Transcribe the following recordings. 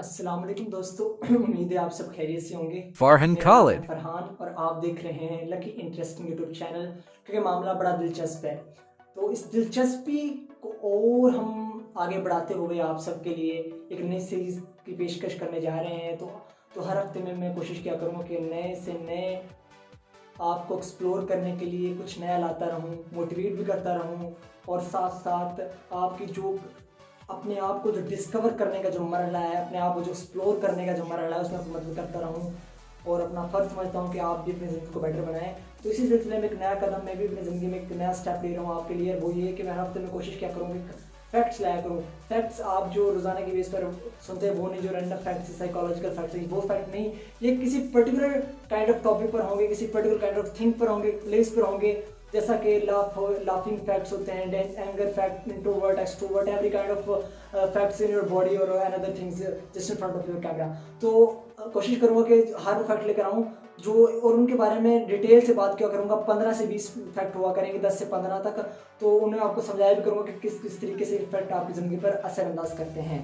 अस्सलाम वालेकुम दोस्तों। उम्मीद है आप सब खैरियत से होंगे। Farhan मेरा नाम है Khalid. फरहान और आप देख रहे हैं लकी इंटरेस्टिंग यूट्यूब चैनल। क्योंकि मामला बड़ा दिलचस्प है, तो इस दिलचस्पी को और हम आगे बढ़ाते हुए आप सबके लिए एक नई सीरीज़ की पेशकश करने जा रहे हैं। तो हर हफ्ते में मैं कोशिश किया करूँगा कि नए से नए आपको एक्सप्लोर करने के लिए कुछ नया लाता रहूं, मोटिवेट भी करता रहूं और साथ साथ आपकी जो अपने आप को जो डिस्कवर करने का जो मरहला है, अपने आप को जो एक्सप्लोर करने का जो मरहला है, उसमें आपको मदद करता रहूं और अपना फ़र्ज समझता हूं कि आप भी अपनी ज़िंदगी को बेटर बनाएं। तो इसी सिलसिले में एक नया कदम मैं भी अपनी ज़िंदगी में एक नया स्टेप ले रहा हूँ आपके लिए। वो ये है कि मैं हर हफ्ते में कोशिश क्या करूँगी, फैक्ट्स लाया करूँ। फैक्ट्स आप जो रोज़ाना की बेस पर सुनते हैं वो नहीं, जो रैंडम फैक्ट्स साइकोलॉजिकल फैक्ट्स वो फैक्ट नहीं। ये किसी पर्टिकुलर काइंड ऑफ टॉपिक पर होंगे, किसी पर्टिकुलर काइंड ऑफ थिंग पर होंगे, प्लेस पर होंगे। जैसा कि लाफिंग फैक्ट्स होते हैं, anger fact, introvert, extrovert, every kind of facts in your body और another things just in front of your camera. तो कोशिश करूँगा कि हर फैक्ट लेकर आऊँ जो, और उनके बारे में डिटेल से बात किया करूँगा। 15 से 20 फैक्ट हुआ करेंगे, 10 से 15 तक। तो उन्हें आपको समझाया भी करूँगा कि किस किस तरीके से फैक्ट आपकी ज़िंदगी पर असरअंदाज करते हैं।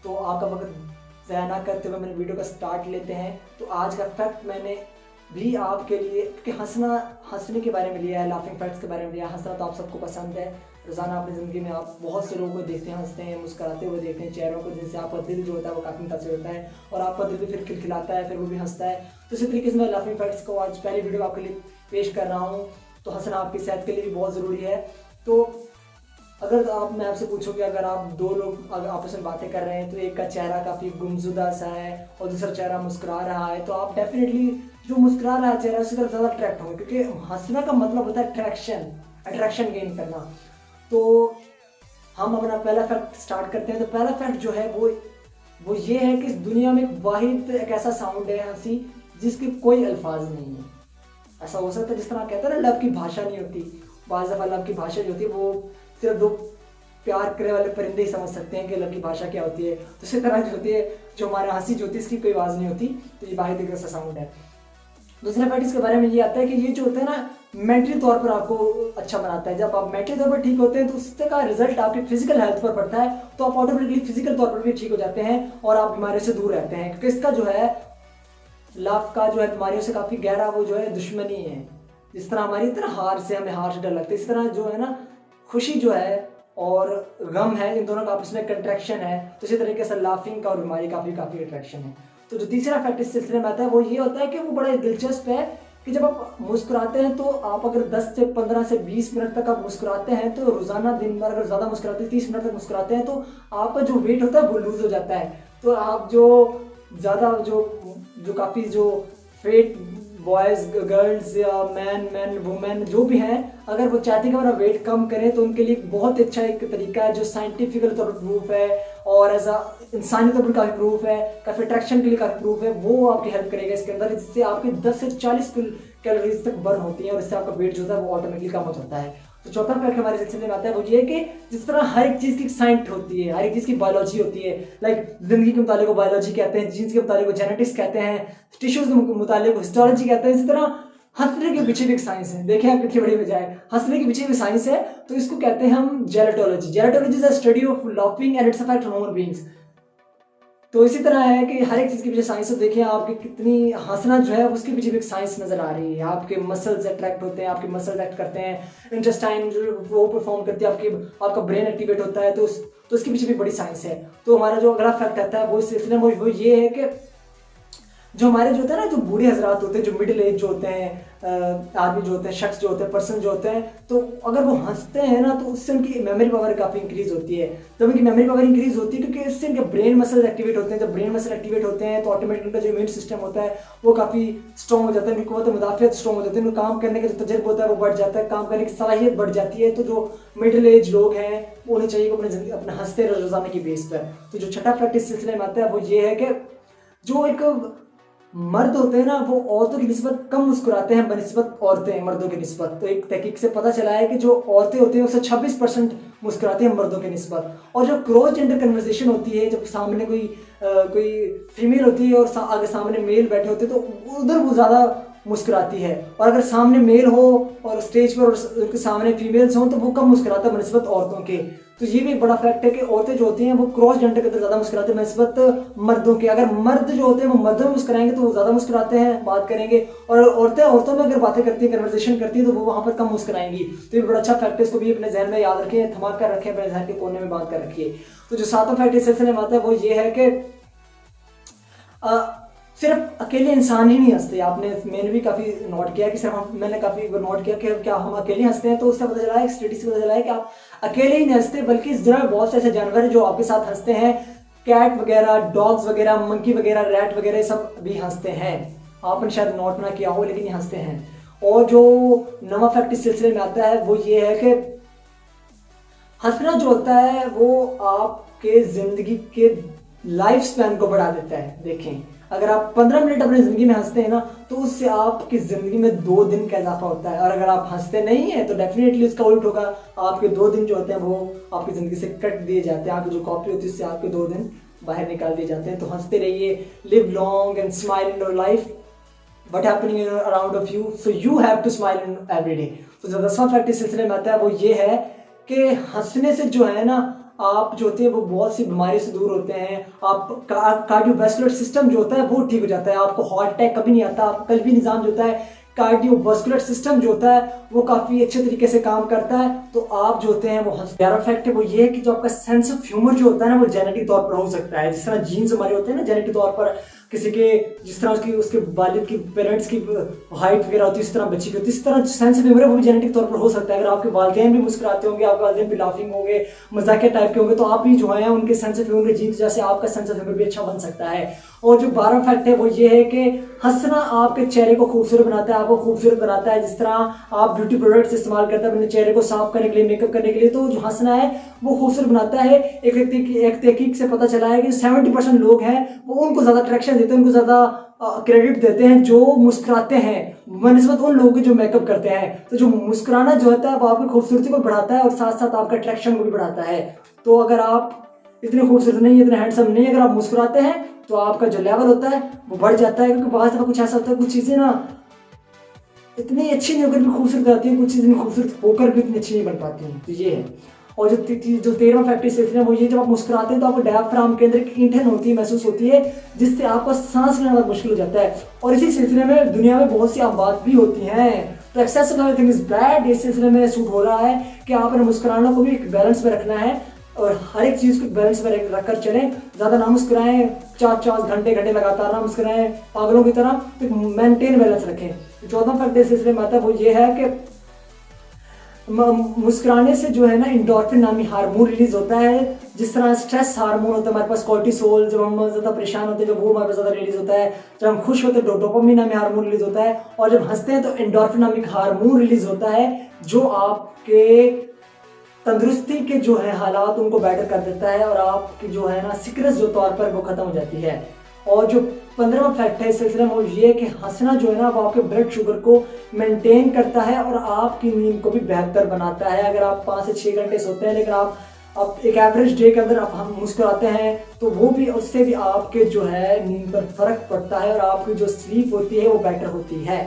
तो आपका वक्त ज़ाया ना करते हुए मेरे वीडियो का स्टार्ट लेते हैं। तो आज का फैक्ट मैंने भी आपके लिए, क्योंकि हंसने के बारे में लिया है, लाफिंग फैक्ट्स के बारे में लिया है। हंसना तो आप सबको पसंद है। रोज़ाना अपनी ज़िंदगी में आप बहुत से लोगों को देखते हैं, हंसते हैं, मुस्कुराते हुए देखते हैं चेहरों को, जिनसे आपका दिल जो होता है वो काफ़ी मुतासिर होता है और आपका दिल भी फिर खिलखिलाता है, फिर वो भी हंसता है। तो इसी तरीके से मैं लाफिंग फैक्ट्स को आज पहली वीडियो आपके लिए पेश कर रहा हूँ। तो हंसना आपकी सेहत के लिए भी बहुत ज़रूरी है। तो अगर मैं आपसे पूछूं कि अगर आप दो लोग अगर आपस में बातें कर रहे हैं, तो एक का चेहरा काफ़ी गुमशुदा सा है और दूसरा चेहरा मुस्कुरा रहा है, तो आप डेफिनेटली जो मुस्कुरा रहा है चेहरा उसकी तरफ ज़्यादा अट्रैक्ट होंगे, क्योंकि हंसना का मतलब होता है अट्रैक्शन गेन करना। तो हम अपना पहला फैक्ट स्टार्ट करते हैं। तो पहला फैक्ट जो है वो ये है कि इस दुनिया में एक ऐसा साउंड है, हंसी, जिसके कोई अल्फाज नहीं है। ऐसा हो सकता है जिस तरह कहते हैं ना, लव की भाषा नहीं होती। बाज़ दफ़ा लव की भाषा जो होती है वो सिर्फ दो प्यार करने वाले परिंदे ही समझ सकते हैं कि लव की भाषा क्या होती है। तो इसी तरह जो होती है, जो हमारा हंसी जो होती है, इसकी कोई आवाज़ नहीं होती। तो ये वाहिद एक ऐसा साउंड है। दूसरा फैक्ट इसके बारे में ये आता है कि ये जो होता है ना, मेंटली तौर पर आपको अच्छा बनाता है। जब आप मेंटली तौर पर ठीक होते हैं तो उसका रिजल्ट आपकी फिजिकल हेल्थ पर पड़ता है, तो आप ऑटोमेटिकली फिजिकल तौर पर भी ठीक हो जाते हैं और आप बीमारियों से दूर रहते हैं। क्योंकि इसका जो है लाफ का जो है बीमारियों से काफ़ी गहरा वो जो है दुश्मनी है। जिस तरह हमारी तरह हमें हार से डर लगता है, इस तरह जो है ना खुशी जो है और गम है, इन दोनों का आपस में कंट्रैक्शन है। तो इसी तरीके से लाफिंग का और बीमारी का भी काफ़ी अट्रैक्शन है। तो जो तीसरा फैक्ट इस सिलसिले में आता है वो ये होता है कि वो बड़ा दिलचस्प है कि जब आप मुस्कुराते हैं तो आप अगर 10 से 15 से 20 मिनट तक आप मुस्कुराते हैं, तो रोज़ाना दिन भर अगर ज़्यादा मुस्कुराते हैं, 30 मिनट तक मुस्कुराते हैं, तो आपका जो वेट होता है वो लूज़ हो जाता है। तो आप जो ज़्यादा जो काफ़ी जो फेट बॉयज़ गर्ल्स या मैन वुमेन जो भी हैं, अगर वो चाहते हैं कि हमारा वेट कम करें, तो उनके लिए बहुत अच्छा एक तरीका है जो साइंटिफिकल तौर पर प्रूफ है और एज इंसानी तौर पर काफ़ी प्रूफ है, काफ़ी अट्रैक्शन के लिए काफ़ी प्रूफ है। वो आपकी हेल्प करेगा इसके अंदर, जिससे आपकी 10 से 40 कैलोरीज तक बर्न होती है और इससे आपका वेट जो है वो ऑटोमेटिकली कम हो जाता है। तो चौथा फैक्ट हमारे सिलसिले में आता है वो ये है कि जिस तरह हर एक चीज़ की साइंस होती है, हर एक चीज़ की बायोलॉजी होती है। लाइक जिंदगी के मुतालिक को बायोलॉजी कहते हैं, जीन्स के मुतालिक को जेनेटिक्स कहते हैं, टिश्यूज के मुतालिक को हिस्टोलॉजी कहते हैं। इसी तरह हंसने के पीछे भी एक साइंस है। देखें आप कितनी बड़ी वजह है, हंसने के पीछे भी साइंस है। तो इसको कहते हैं हम gelotology. Gelotology is a study of laughing and its effect on human beings. तो इसी तरह है कि हर एक चीज़ के पीछे साइंस है। देखिए आपकी कितनी हंसना जो है उसके पीछे भी एक साइंस नज़र आ रही है। आपके मसल्स अट्रैक्ट होते हैं, आपके मसल्स एक्ट करते हैं, इंटेस्टाइन जो वो परफॉर्म करती है, आपका ब्रेन एक्टिवेट होता है। तो इसके पीछे भी बड़ी साइंस है। तो हमारा जो अगला फैक्ट आता है वो इस सिलसिले में वो ये है कि जो हमारे जो होता है ना, जो बूढ़े हजरात होते हैं, जो मिडिल एज जो होते हैं, आदमी जो होते हैं, शख्स जो होते हैं, पर्सन जो होते हैं, तो अगर वो हंसते हैं ना तो उससे उनकी मेमोरी पावर काफ़ी इंक्रीज होती है। जब उनकी मेमोरी पावर इंक्रीज होती है क्योंकि इससे उनके ब्रेन मसल्स एक्टिवेट होते हैं। जब ब्रेन मसल एक्टिवेट होते हैं तो ऑटोमेटिक उनका जो इम्यून सिस्टम होता है वो काफ़ी स्ट्रॉन्ग हो जाता है, उनकी कुव्वत मुदाफ़ियत स्ट्रॉन्ग हो जाती है, उनको काम करने का जो तजुर्बा होता है वो बढ़ जाता है, काम करने की सलाहियत बढ़ जाती है। तो जो मिडिल एज लोग हैं उन्हें चाहिए कि अपने हंसते रोजाना की बेस पर। तो जो छठा फैक्ट इस सिलसिले में आता है वो ये है कि जो एक मर्द होते हैं ना वो औरतों की निस्बत कम मुस्कुराते हैं बनिस्बत औरतें मर्दों की निस्बत। तो एक तहकीक से पता चला है कि जो औरतें होती हैं उससे 26% मुस्कुराती हैं मर्दों की निस्बत। और जो क्रॉस जेंडर कन्वर्सेशन होती है, जब सामने कोई फीमेल होती है और अगर सामने मेल बैठे होते हैं तो उधर वो ज़्यादा मुस्कुराती है, और अगर सामने मेल हो और स्टेज पर और उसके सामने फीमेल्स हों तो वो कम मुस्कुराता है बनिस्बत औरतों के। तो ये भी एक बड़ा फैक्ट है कि औरतें जो होती हैं वो क्रॉस जेंडर के अंदर ज़्यादा मुस्कुराते हैं नस्बत मर्दों के। अगर मर्द जो होते हैं वो मर्दों में मुस्कुराएंगे तो वो ज़्यादा मुस्कुराते हैं, बात करेंगे, और औरतें औरतों में अगर बातें करती हैं, कन्वर्सेशन करती हैं, तो वो वहाँ पर कम मुस्कुराएंगी। तो ये बड़ा अच्छा फैक्ट है, इसको भी अपने जहन में याद रखें, थमा कर रखें, अपने जहन के कोने में बात कर रखिए। तो जो सातवां फैक्ट इस सिलसिले में आता है वो ये है कि सिर्फ अकेले इंसान ही नहीं हंसते। मैंने भी काफ़ी नोट किया कि मैंने काफ़ी नोट किया कि क्या हम अकेले हंसते हैं, तो उससे पता चला है, स्टडी से पता चला है कि आप अकेले ही नहीं हंसते, बल्कि इस दुनिया में बहुत से ऐसे जानवर हैं जो आपके साथ हंसते हैं। कैट वगैरह, डॉग्स वगैरह, मंकी वगैरह, रैट वगैरह सब भी हंसते हैं। आपने शायद नोट ना किया हो, लेकिन ये हंसते हैं। और जो नवा फैक्ट इस सिलसिले में आता है वो ये है कि हंसना जो होता है वो आपके ज़िंदगी के लाइफ स्पैन को बढ़ा देता है। देखें, अगर आप 15 मिनट अपनी ज़िंदगी में हंसते हैं ना, तो उससे आपकी ज़िंदगी में 2 दिन का इजाफा होता है। और अगर आप हंसते नहीं हैं तो डेफिनेटली उसका उल्ट होगा, आपके 2 दिन जो होते हैं वो आपकी ज़िंदगी से कट दिए जाते हैं। आपकी जो कॉपी होती है उससे आपके 2 दिन बाहर निकाल दिए जाते हैं। तो हंसते रहिए, live long and smile in your life, what happening in around of you, so you have to smile in every day. तो जो 10वां फैक्ट इस सिलसिले में आता है वो ये है कि हंसने से जो है ना, आप जो होते हैं वो बहुत सी बीमारियों से दूर होते हैं। आप कार्डियोवैस्कुलर सिस्टम जो होता है वो ठीक हो जाता है, आपको हार्ट अटैक कभी नहीं आता। आप कल्बी निज़ाम जो होता है, कार्डियोवैस्कुलर सिस्टम जो होता है वो काफ़ी अच्छे तरीके से काम करता है। तो आप जो होते हैं वो हंस। 11वां फैक्ट है वो ये है कि जो आपका सेंस ऑफ ह्यूमर जो होता है ना, वो जेनेटिक तौर पर हो सकता है। जिस तरह जीन्स हमारे होते हैं ना जेनेटिक तौर पर, किसी के जिस तरह उसके वालिद की, पेरेंट्स की हाइट वगैरह होती है, इस तरह बच्ची की होती है, इस तरह सेंस ऑफ ह्यूमर है वो भी जेनेटिक तौर पर हो सकता है। अगर आपके वालिदैन भी मुस्कुराते होंगे, आपके वालिदैन भी लाफिंग होंगे, मजाकिया टाइप के होंगे, तो आप भी जो है उनके सेंस ऑफ ह्यूमर जीन्स जैसे आपका सेंस ऑफ ह्यूमर भी अच्छा बन सकता है। और जो 12वां फैक्ट है वो ये है कि हंसना आपके चेहरे को खूबसूरत बनाता है, आपको खूबसूरत बनाता है। जिस तरह आप ब्यूटी प्रोडक्ट्स इस्तेमाल करते हैं अपने चेहरे को साफ करने के लिए, मेकअप करने के लिए, तो जो हंसना है वो खूबसूरत बनाता है। एक तहकीक से पता चला है कि 70% लोग हैं वो उनको ज़्यादा अट्रैक्शन देते हैं, उनको ज़्यादा क्रेडिट देते हैं जो मुस्कुराते हैं बनस्बत उन लोगों के जो मेकअप करते हैं। तो जो मुस्कुराना जो होता है वो आपकी खूबसूरती को बढ़ाता है और साथ साथ आपका अट्रैक्शन को भी बढ़ाता है। तो अगर आप इतने खूबसूरत नहीं, इतने हैंडसम नहीं, अगर आप मुस्कुराते हैं तो आपका जो लेवल होता है वो बढ़ जाता है। क्योंकि बहुत दफ़ा कुछ ऐसा होता है, कुछ चीज़ें ना इतनी अच्छी नहीं होकर भी खूबसूरत आती हैं, कुछ चीज़ें खूबसूरत होकर भी इतनी अच्छी नहीं बन पाती हैं। तो ये है। और जो 13वां फैक्ट इस सिलसिले में वो ये, जब आप मुस्कुराते हैं तो आपको डायफ्राम के अंदर एक ईंधन होती है, महसूस होती है, जिससे आपका सांस लेना बहुत मुश्किल हो जाता है। और इसी सिलसिले में दुनिया में बहुत सी बात भी होती हैं। तो एक्सेसिव एवरीथिंग इज बैड इस सिलसिले में सूट हो रहा है कि आपने मुस्कुराना को भी एक बैलेंस में रखना है और हर एक चीज़ को बैलेंस में रखकर चलें। ज़्यादा ना मुस्कुराएं, 4 घंटे लगातार ना मुस्कुराएं पागलों की तरह, तो मेंटेन बैलेंस रखें। 14वां फैक्ट इस सिलसिले में आता है वो ये है कि मुस्कुराने से जो है ना एंडोर्फिन नामी हार्मोन रिलीज होता है। जिस तरह स्ट्रेस हार्मोन होता है हमारे पास, कॉर्टिसोल, जब हम ज़्यादा परेशान होते हैं जब वो हमारे पास ज़्यादा रिलीज होता है। जब हम खुश होते हैं तो डोपामिन नामी हार्मोन रिलीज होता है। और जब हंसते हैं तो एंडोर्फिन नामी हार्मोन रिलीज होता है, जो आपके तंदुरुस्ती के जो है हालात उनको बेटर कर देता है और आपकी जो है ना सिकनेस जो तौर पर वो ख़त्म हो जाती है। और जो 15वां फैक्ट है इस सिलसिले में वो ये है कि हंसना जो है ना वो आपके ब्लड शुगर को मेंटेन करता है और आपकी नींद को भी बेहतर बनाता है। अगर आप 5 से 6 घंटे सोते हैं, लेकिन आप एक एवरेज डे के अंदर आप हम मुस्कुराते हैं, तो वो भी उससे भी आपके जो है नींद पर फर्क पड़ता है और आपकी जो स्लीप होती है वो बेटर होती है।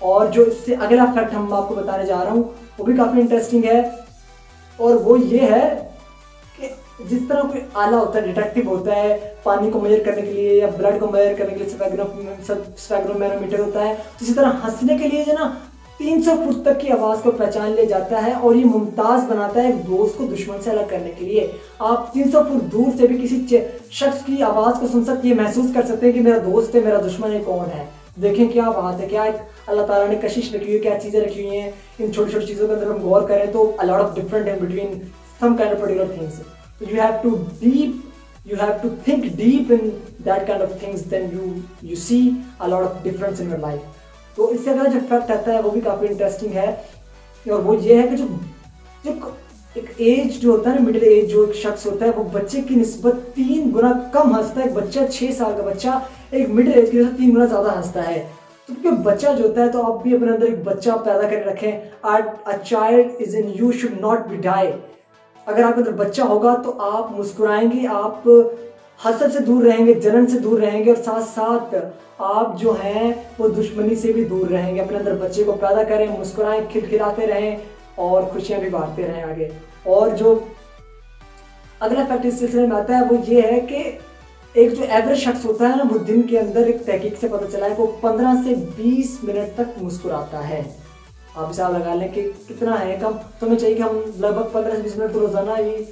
और जो इससे अगला फैक्ट हम आपको बताने जा रहा हूँ वो भी काफ़ी इंटरेस्टिंग है, और वो ये है कि जिस तरह कोई आला होता है, डिटेक्टिव होता है पानी को मेजर करने के लिए या ब्लड को मेजर करने के लिए स्फेग्नोमेनोमीटर होता है, तो इसी तरह हंसने के लिए जो ना 300 फुट तक की आवाज़ को पहचान लिया जाता है और ये मुमताज़ बनाता है एक दोस्त को दुश्मन से अलग करने के लिए। आप 300 फुट दूर से भी किसी शख्स की आवाज़ को सुन सकते हैं, महसूस कर सकते हैं कि मेरा दोस्त है, मेरा दुश्मन है, कौन है। देखें क्या बात है, क्या एक अल्लाह ताला ने कशिश रखी हुई है, क्या चीज़ें रखी हुई हैं। इन छोटी छोटी चीज़ों के अंदर हम गौर करें तो a lot of different in between some kind of particular things. You have to think deep in that kind of things, then you see a lot of difference in your life. तो इससे अगला जो fact आता है वो भी काफ़ी interesting है, और वो ये है कि जो एक एज जो होता है ना, मिडिल एज जो एक शख्स होता है वो बच्चे की निस्बत 3 गुना कम हंसता है। एक बच्चा 6 साल का बच्चा एक मिडिल एज के 3 गुना ज़्यादा हंसता है। तो क्योंकि बच्चा जो होता है, तो आप भी अपने अंदर एक बच्चा पैदा कर रखें। A child is in you should not be die. अगर आपके अंदर बच्चा होगा तो आप मुस्कुराएंगे, आप हसद से दूर रहेंगे, जलन से दूर रहेंगे, और साथ साथ आप जो हैं वो दुश्मनी से भी दूर रहेंगे। अपने अंदर बच्चे को पैदा करें, मुस्कुराएं, खिलखिलाते रहें और खुशियां भी बांटते रहें आगे। और जो अगला फैक्ट इस सिलसिले में आता है वो ये है कि एक जो एवरेज शख्स होता है ना, वो दिन के अंदर एक तहकीक से पता चला है वो 15 से 20 मिनट तक मुस्कुराता है। आप हिसाब लगा लें कि कितना है कम। तो हमें चाहिए कि हम लगभग 15 से 20 मिनट तो रोजाना ही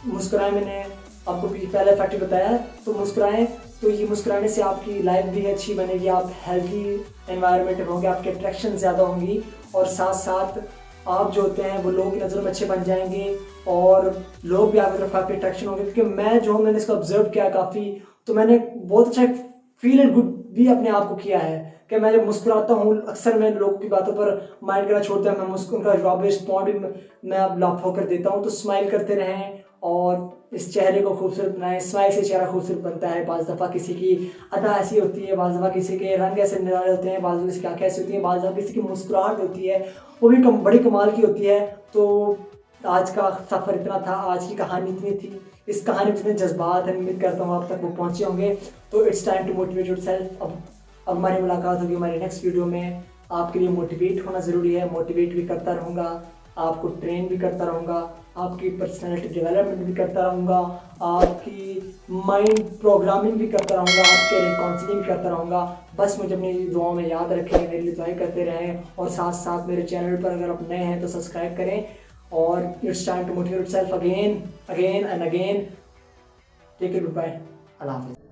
मुस्कुराएं। मैंने आपको पहले फैक्ट बताया है, तो मुस्कुराएं। तो ये मुस्कुराने से आपकी लाइफ भी अच्छी बनेगी, आप हेल्थी एनवायरनमेंट में होंगे, आपके अट्रैक्शन ज़्यादा होंगी, और साथ साथ आप जो होते हैं वो लोगों की नज़रों में अच्छे बन जाएंगे और लोग भी आपकी तरफ काफ़ी अट्रैक्शन होंगे। क्योंकि मैंने इसको ऑब्जर्व किया काफ़ी, तो मैंने बहुत अच्छा फील एंड गुड भी अपने आप को किया है कि मैं जब मुस्कुराता हूँ अक्सर मैं लोगों की बातों पर माइंड करना छोड़ता है, मैं उनका जवाब रिस्पॉन्ड भी मैं अब लाभ होकर देता हूँ। तो स्माइल करते रहें और इस चेहरे को खूबसूरत बनाएं। स्माइल से चेहरा खूबसूरत बनता है। बाज़ दफ़ा किसी की अदा ऐसी होती है, बाज़ दफ़ा किसी के रंग ऐसे निराले होते हैं, बाज़ किसी की आँखें ऐसी होती हैं, बाज़ दफ़ा किसी की मुस्कुराहट होती है वो भी बड़ी कमाल की होती है। तो आज का सफ़र इतना था, आज की कहानी इतनी थी। इस कहानी में जितने जज्बात हैं उम्मीद करता हूँ आप तक वो पहुँचे होंगे। तो it's time to motivate yourself. अब हमारी मुलाकात होगी हमारे नेक्स्ट वीडियो में। आपके लिए मोटिवेट होना ज़रूरी है, मोटिवेट भी करता रहूँगा, आपको ट्रेन भी करता रहूँगा, आपकी पर्सनैलिटी डेवलपमेंट भी करता रहूँगा, आपकी माइंड प्रोग्रामिंग भी करता रहूँगा, आपके लिए काउंसलिंग भी करता रहूँगा। बस मुझे अपनी दुआओं में याद रखें, मेरे लिए दुआएं करते रहें, और साथ साथ मेरे चैनल पर अगर आप नए हैं तो सब्सक्राइब करें। और it's time to motivate yourself again and again. Take care, good bye, अल्लाह हाफिज़।